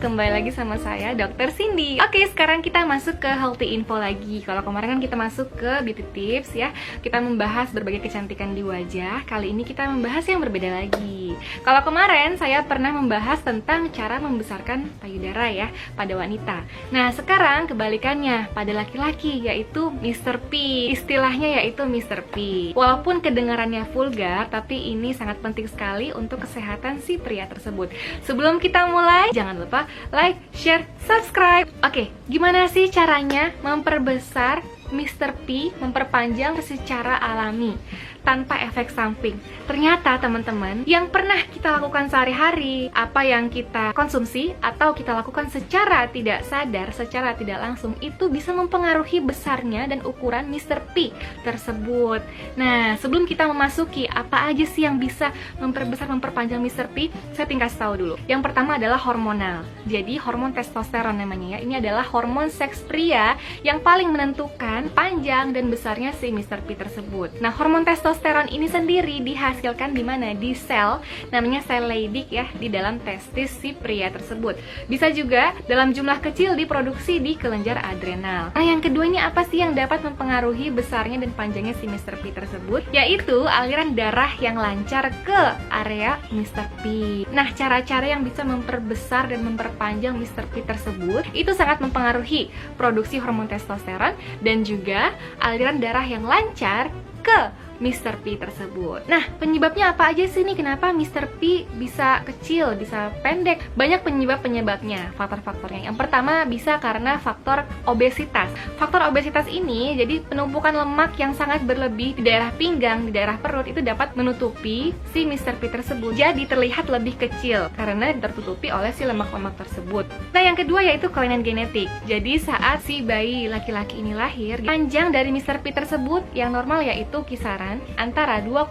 kembali lagi sama saya Dr. Cindy. Oke, sekarang kita masuk ke healthy info lagi. Kalau kemarin kan kita masuk ke beauty tips ya, kita membahas berbagai kecantikan di wajah. Kali ini kita membahas yang berbeda lagi. Kalau kemarin saya pernah membahas tentang cara membesarkan payudara ya pada wanita. Nah, sekarang kebalikannya pada laki-laki, yaitu Mr. P. Istilahnya yaitu Mr. P. Walaupun kedengarannya vulgar, tapi ini sangat penting sekali untuk kesehatan si pria tersebut. Sebelum kita mulai, jangan lupa like, share, subscribe. Oke, gimana sih caranya memperbesar Mr. P, memperpanjang secara alami tanpa efek samping? Ternyata teman-teman, yang pernah kita lakukan sehari-hari, apa yang kita konsumsi atau kita lakukan secara tidak sadar, secara tidak langsung, itu bisa mempengaruhi besarnya dan ukuran Mr. P tersebut. Nah, sebelum kita memasuki apa aja sih yang bisa memperbesar, memperpanjang Mr. P, saya tinggal tahu dulu. Yang pertama adalah hormonal. Jadi hormon testosteron namanya ya. Ini adalah hormon seks pria yang paling menentukan panjang dan besarnya si Mr. P tersebut. Nah, hormon testosteron ini sendiri dihasilkan di mana? Di sel, namanya sel Leydig ya, di dalam testis si pria tersebut. Bisa juga dalam jumlah kecil diproduksi di kelenjar adrenal. Nah, yang kedua ini apa sih yang dapat mempengaruhi besarnya dan panjangnya si Mr. P tersebut? Yaitu aliran darah yang lancar ke area Mr. P. Nah, cara-cara yang bisa memperbesar dan memperpanjang Mr. P tersebut itu sangat mempengaruhi produksi hormon testosteron dan juga aliran darah yang lancar ke Mr. P tersebut. Nah, penyebabnya apa aja sih nih? Kenapa Mr. P bisa kecil, bisa pendek? Banyak penyebabnya, faktor-faktornya. Yang pertama bisa karena faktor obesitas. Faktor obesitas ini jadi penumpukan lemak yang sangat berlebih di daerah pinggang, di daerah perut, itu dapat menutupi si Mr. P tersebut. Jadi terlihat lebih kecil karena tertutupi oleh si lemak-lemak tersebut. Nah, yang kedua yaitu kelainan genetik. Jadi saat si bayi laki-laki ini lahir, panjang dari Mr. P tersebut yang normal yaitu kisaran antara 2,8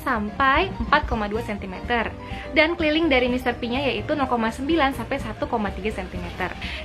sampai 4,2 cm. Dan keliling dari Mr. P-nya yaitu 0,9 sampai 1,3 cm.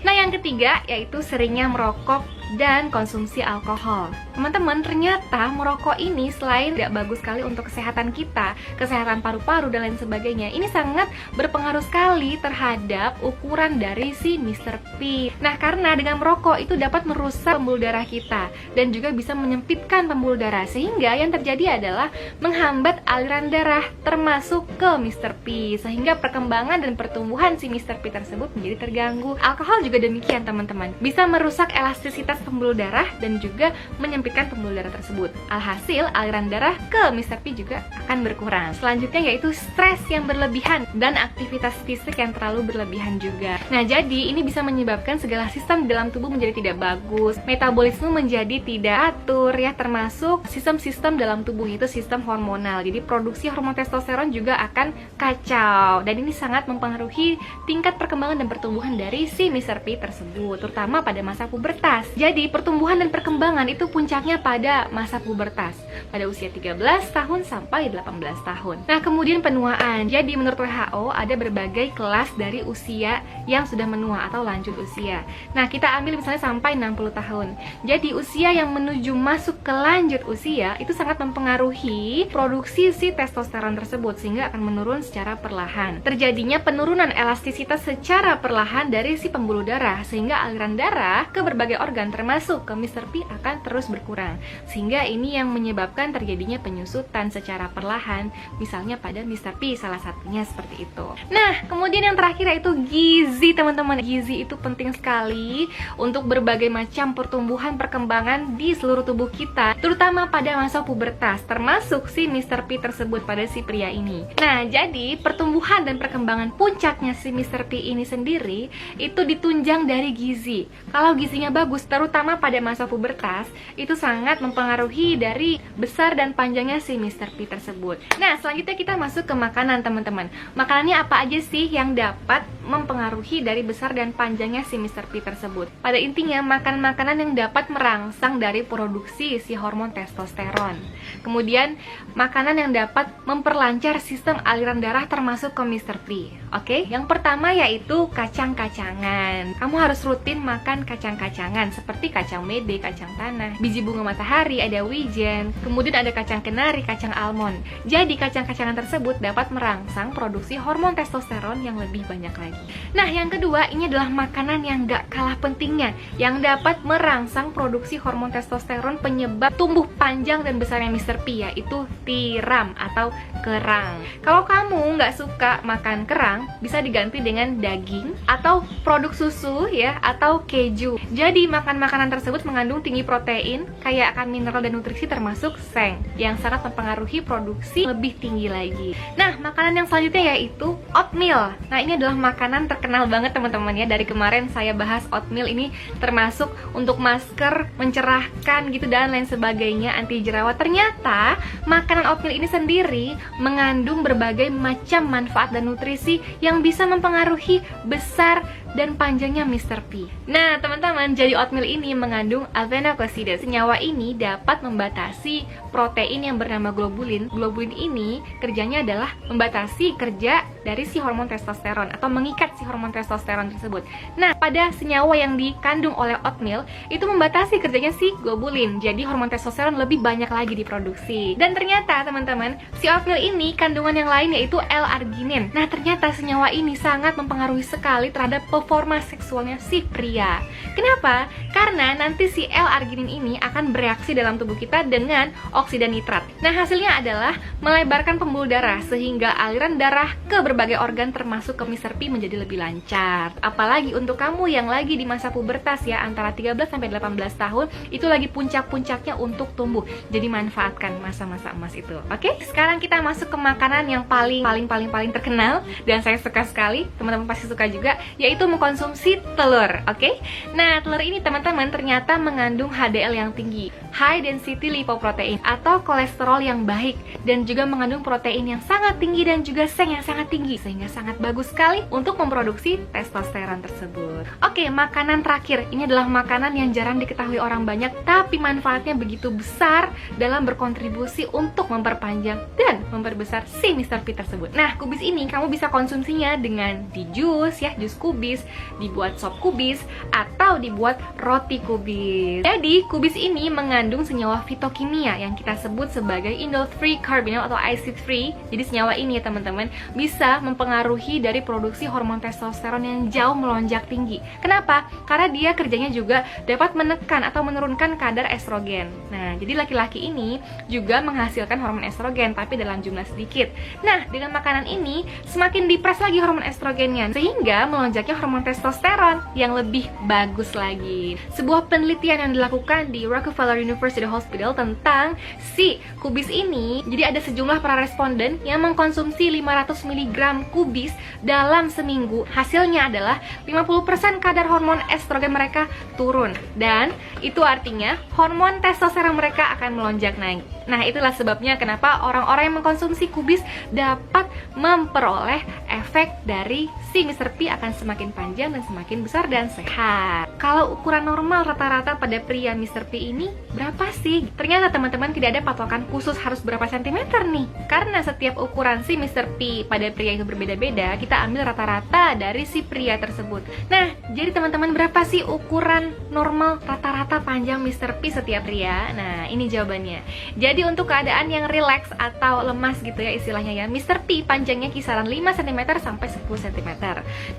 Nah, yang ketiga yaitu seringnya merokok dan konsumsi alkohol. Teman-teman, ternyata merokok ini selain tidak bagus sekali untuk kesehatan kita, kesehatan paru-paru dan lain sebagainya, ini sangat berpengaruh sekali terhadap ukuran dari si Mr. P. Nah, karena dengan merokok itu dapat merusak pembuluh darah kita dan juga bisa menyempitkan pembuluh darah, sehingga yang terjadi adalah menghambat aliran darah termasuk ke Mr. P, sehingga perkembangan dan pertumbuhan si Mr. P tersebut menjadi terganggu. Alkohol juga demikian teman-teman, bisa merusak elastisitas pembuluh darah dan juga menyempitkan pembuluh darah tersebut. Alhasil aliran darah ke Mr. P juga akan berkurang. Selanjutnya yaitu stres yang berlebihan dan aktivitas fisik yang terlalu berlebihan juga. Nah, jadi ini bisa menyebabkan segala sistem dalam tubuh menjadi tidak bagus, metabolisme menjadi tidak atur ya, termasuk sistem-sistem dalam tubuh itu sistem hormonal. Jadi produksi hormon testosteron juga akan kacau, dan ini sangat mempengaruhi tingkat perkembangan dan pertumbuhan dari si Mr. P tersebut, terutama pada masa pubertas. Jadi pertumbuhan dan perkembangan itu puncaknya pada masa pubertas, pada usia 13 tahun sampai 18 tahun. Nah, kemudian penuaan. Jadi menurut WHO ada berbagai kelas dari usia yang sudah menua atau lanjut usia. Nah, kita ambil misalnya sampai 60 tahun. Jadi usia yang menuju masuk ke lanjut usia itu sangat mempengaruhi produksi si testosteron tersebut, sehingga akan menurun secara perlahan. Terjadinya penurunan elastisitas secara perlahan dari si pembuluh darah, sehingga aliran darah ke berbagai organ termasuk ke Mr. P akan terus berkurang, sehingga ini yang menyebabkan terjadinya penyusutan secara perlahan, misalnya pada Mr. P salah satunya seperti itu. Nah, kemudian yang terakhir yaitu gizi teman-teman. Gizi itu penting sekali untuk berbagai macam pertumbuhan perkembangan di seluruh tubuh kita, terutama pada masa pubertas, termasuk si Mr. P tersebut pada si pria ini. Nah, jadi pertumbuhan dan perkembangan puncaknya si Mr. P ini sendiri itu ditunjang dari gizi. Kalau gizinya bagus, terutama pada masa pubertas, itu sangat mempengaruhi dari besar dan panjangnya si Mr. P tersebut. Nah, selanjutnya kita masuk ke makanan teman-teman. Makanannya apa aja sih yang dapat mempengaruhi dari besar dan panjangnya si Mr. P tersebut? Pada intinya, makanan-makanan yang dapat merangsang dari produksi si hormon testosteron. Kemudian makanan yang dapat memperlancar sistem aliran darah termasuk ke Mr. P. Oke, yang pertama yaitu kacang-kacangan. Kamu harus rutin makan kacang-kacangan seperti kacang mede, kacang tanah, biji bunga matahari, ada wijen, kemudian ada kacang kenari, kacang almond. Jadi kacang-kacangan tersebut dapat merangsang produksi hormon testosteron yang lebih banyak lagi. lagi. Nah, yang kedua, ini adalah makanan yang gak kalah pentingnya, yang dapat merangsang produksi hormon testosteron penyebab tumbuh panjang dan besarnya Mr. P, yaitu tiram atau kerang. Kalau kamu nggak suka makan kerang, bisa diganti dengan daging atau produk susu ya, atau keju. Jadi makan makanan tersebut mengandung tinggi protein, kaya akan mineral dan nutrisi termasuk seng, yang sangat mempengaruhi produksi lebih tinggi lagi. Nah, makanan yang selanjutnya yaitu oatmeal. Nah, ini adalah makanan terkenal banget teman-teman ya. Dari kemarin saya bahas oatmeal ini termasuk untuk masker, mencerahkan gitu dan lain sebagainya, anti jerawat. Ternyata makanan oatmeal ini sendiri mengandung berbagai macam manfaat dan nutrisi yang bisa mempengaruhi besar dan panjangnya Mr. P. Nah, teman-teman, jadi oatmeal ini mengandung adenosine. Senyawa ini dapat membatasi protein yang bernama globulin. Globulin ini kerjanya adalah membatasi kerja dari si hormon testosteron atau mengikat si hormon testosteron tersebut. Nah, pada senyawa yang dikandung oleh oatmeal itu membatasi kerjanya si globulin. Jadi hormon testosteron lebih banyak lagi diproduksi. Dan ternyata, teman-teman, si oatmeal ini kandungan yang lain yaitu L-arginin. Nah, ternyata senyawa ini sangat mempengaruhi sekali terhadap performa seksualnya si pria. Kenapa? Karena nanti si L-arginin ini akan bereaksi dalam tubuh kita dengan oksida nitrat. Nah, hasilnya adalah melebarkan pembuluh darah sehingga aliran darah ke berbagai organ termasuk ke Mr. P menjadi lebih lancar. Apalagi untuk kamu yang lagi di masa pubertas ya, antara 13 sampai 18 tahun, itu lagi puncak-puncaknya untuk tumbuh. Jadi manfaatkan masa-masa emas itu. Oke? Sekarang kita masuk ke makanan yang paling terkenal dan saya suka sekali, teman-teman pasti suka juga, yaitu mengkonsumsi telur. Oke? Nah, telur ini teman-teman ternyata mengandung HDL yang tinggi, high density lipoprotein atau kolesterol yang baik, dan juga mengandung protein yang sangat tinggi dan juga seng yang sangat tinggi, sehingga sangat bagus sekali untuk memproduksi testosteron tersebut. Oke, makanan terakhir. Ini adalah makanan yang jarang diketahui orang banyak, tapi manfaatnya begitu besar dalam berkontribusi untuk memperpanjang dan memperbesar si Mr. P tersebut. Nah, kubis ini kamu bisa konsumsinya dengan di jus ya, jus kubis, dibuat sop kubis, atau dibuat roti kubis. Jadi, kubis ini mengandung senyawa fitokimia yang kita sebut sebagai indole free carbinol atau acid free. Jadi senyawa ini ya teman-teman bisa mempengaruhi dari produksi hormon testosteron yang jauh melonjak tinggi. Kenapa? Karena dia kerjanya juga dapat menekan atau menurunkan kadar estrogen. Nah, jadi laki-laki ini juga menghasilkan hormon estrogen tapi dalam jumlah sedikit. Nah, dengan makanan ini semakin dipres lagi hormon estrogennya sehingga melonjaknya hormon testosteron yang lebih bagus lagi. Sebuah penelitian yang dilakukan di Rockefeller University Hospital tentang si kubis ini, jadi ada sejumlah para responden yang mengkonsumsi 500 mg kubis dalam seminggu. Hasilnya adalah 50% kadar hormon estrogen mereka turun, dan itu artinya hormon testosteron mereka akan melonjak naik. Nah, itulah sebabnya kenapa orang-orang yang mengkonsumsi kubis dapat memperoleh efek dari si Mr. P akan semakin panjang dan semakin besar dan sehat. Kalau ukuran normal rata-rata pada pria Mr. P ini berapa sih? Ternyata teman-teman tidak ada patokan khusus harus berapa sentimeter nih. Karena setiap ukuran si Mr. P pada pria itu berbeda-beda, kita ambil rata-rata dari si pria tersebut. Nah, jadi teman-teman, berapa sih ukuran normal rata-rata panjang Mr. P setiap pria? Nah, ini jawabannya. Jadi untuk keadaan yang rileks atau lemas gitu ya istilahnya ya, Mr. P panjangnya kisaran 5 cm sampai 10 cm.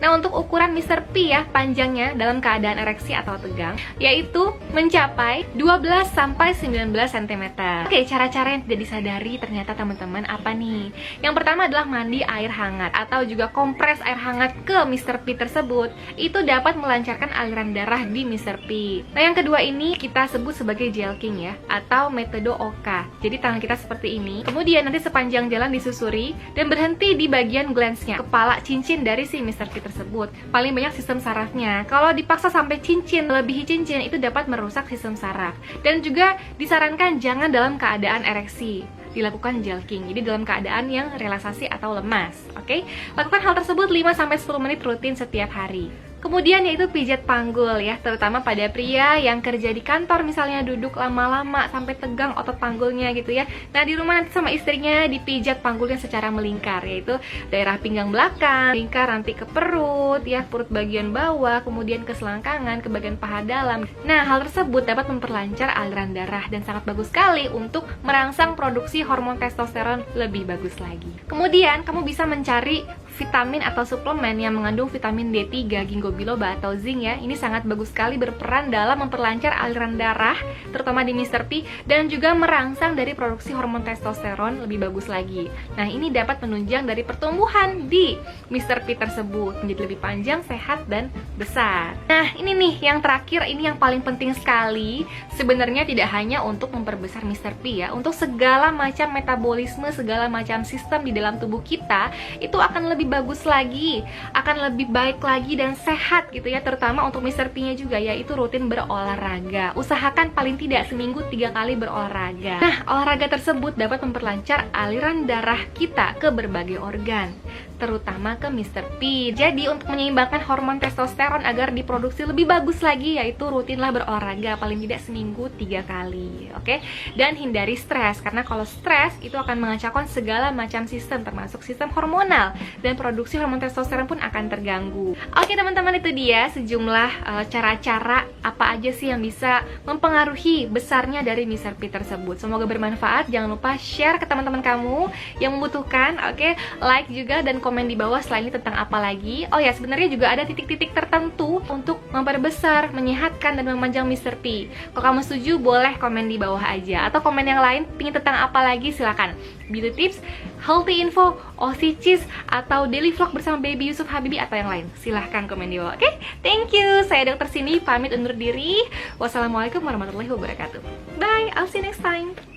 Nah, untuk ukuran Mr. P ya panjangnya dalam keadaan ereksi atau tegang yaitu mencapai 12 sampai 19 cm. Oke, cara-cara yang tidak disadari ternyata teman-teman apa nih? Yang pertama adalah mandi air hangat atau juga kompres air hangat ke Mr. P tersebut. Itu dapat melancarkan aliran darah di Mr. P. Nah, yang kedua ini kita sebut sebagai jelking ya, atau metode Oka. Jadi tangan kita seperti ini, kemudian nanti sepanjang jalan disusuri dan berhenti di bagian glans-nya, kepala cincin dari si Mr. P tersebut. Paling banyak sistem sarafnya. Kalau dipaksa sampai cincin, melebihi cincin, itu dapat merusak sistem saraf. Dan juga disarankan jangan dalam keadaan ereksi, dilakukan jelking. Jadi dalam keadaan yang relaksasi atau lemas. Oke? Lakukan hal tersebut 5-10 menit rutin setiap hari. Kemudian yaitu pijat panggul ya, terutama pada pria yang kerja di kantor misalnya duduk lama-lama sampai tegang otot panggulnya gitu ya. Nah di rumah nanti sama istrinya dipijat panggulnya secara melingkar, yaitu daerah pinggang belakang, lingkar nanti ke perut ya, perut bagian bawah, kemudian ke selangkangan, ke bagian paha dalam. Nah hal tersebut dapat memperlancar aliran darah dan sangat bagus sekali untuk merangsang produksi hormon testosteron lebih bagus lagi. Kemudian kamu bisa mencari vitamin atau suplemen yang mengandung vitamin D3, ginkgo biloba atau zinc ya. Ini sangat bagus sekali berperan dalam memperlancar aliran darah, terutama di Mr. P, dan juga merangsang dari produksi hormon testosteron lebih bagus lagi. Nah, ini dapat menunjang dari pertumbuhan di Mr. P tersebut menjadi lebih panjang, sehat, dan besar. Nah, ini nih yang terakhir, ini yang paling penting sekali. Sebenarnya tidak hanya untuk memperbesar Mr. P ya, untuk segala macam metabolisme, segala macam sistem di dalam tubuh kita itu akan lebih bagus lagi, akan lebih baik lagi dan sehat gitu ya, terutama untuk Mr. P-nya juga, yaitu rutin berolahraga. Usahakan paling tidak seminggu 3 kali berolahraga. Nah, olahraga tersebut dapat memperlancar aliran darah kita ke berbagai organ, terutama ke Mr. P. Jadi untuk menyeimbangkan hormon testosteron agar diproduksi lebih bagus lagi, yaitu rutinlah berolahraga paling tidak seminggu 3 kali. Oke? Dan hindari stres, karena kalau stres itu akan mengacaukan segala macam sistem, termasuk sistem hormonal, dan produksi hormon testosteron pun akan terganggu. Oke teman-teman, itu dia sejumlah cara-cara apa aja sih yang bisa mempengaruhi besarnya dari Mr. P tersebut. Semoga bermanfaat. Jangan lupa share ke teman-teman kamu yang membutuhkan. Oke, like juga dan komen di bawah setelah ini tentang apa lagi. Oh ya, sebenarnya juga ada titik-titik tertentu untuk memperbesar, menyehatkan, dan memanjang Mr. P. Kalau kamu setuju, boleh komen di bawah aja. Atau komen yang lain, pingin tentang apa lagi, silakan. Beauty tips, healthy info, OC cheese, atau daily vlog bersama Baby Yusuf Habibi, atau yang lain, silahkan komen di bawah. Oke, thank you. Saya Dr. Cindy, pamit undur diri. Wassalamualaikum warahmatullahi wabarakatuh. Bye, I'll see you next time.